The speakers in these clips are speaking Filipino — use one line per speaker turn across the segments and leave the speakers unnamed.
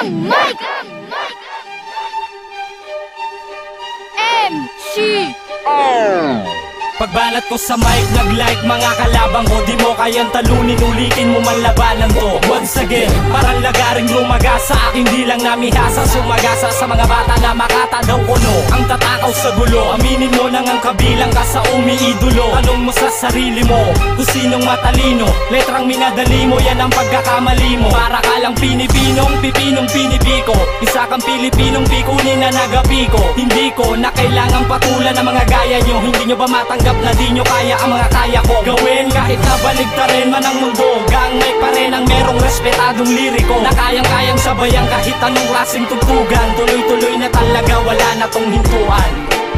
Gang Mike MC.
Pagbalat ko sa mic, nag-like mga kalabang ko. Di mo kayang talunin, ulitin mo man labanan to. Once again, parang lagaring lumaga sa akin, di lang namihasa. Sumagasa sa mga bata na makatadaw ko no. Ang tatakaw sa gulo, aminin mo nang ang kabilang ka sa umiidolo. Tanong mo sa sarili mo, kung sinong matalino. Letrang minadali mo, yan ang pagkakamali mo. Para ka lang pinipinong, pipinong pinipiko. Isa kang Pilipinong pikunin na nagapiko. Hindi ko na kailangan patulan ng mga gaya nyo. Hindi nyo ba matanggap na di nyo kaya ang mga kaya ko gawin? Kahit nabaligtarin man ang mundo, Gang Mike pa rin ang merong respetadong liriko, na kayang-kayang sabayan kahit anong klaseng tugtugan. Tuloy-tuloy na talaga, wala na tong hintuan.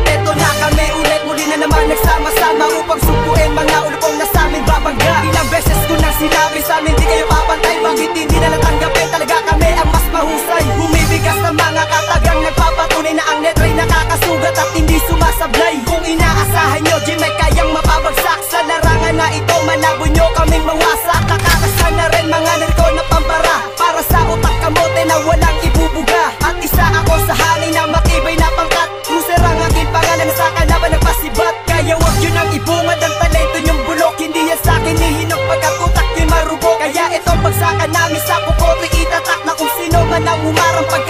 Eto na kami ulit, muli na naman nagsama-sama upang subuin mga ulupong na sa amin babangga. Ilang beses ko na sinabi sa amin di kayo papantay, bakit hindi na natanggapin? Talaga kami ang mas mahusay, bumibigas ng mga katagang nagpapatunay na ang netray nakakasugat at hindi sumasablay. Kung inaasahan nyo G-Mike kayang mapabagsak sa larangan na ito, manabo nyo kaming mawasak. Nakakasa na rin mga narko na pampara para sa utak kamote na walang ibubuga. At isa ako sa hangin na matibay na pangkat, cruiser ang aking pangalan sa kalaban nagpasibat. Kaya wag yun ang ibungad ang talento nyong bulok, hindi yan sa'kin nihinog pagkakutak nyo'y marubok. Kaya itong bagsakan namin sa kukote itatak na kung sino man ang umarang pag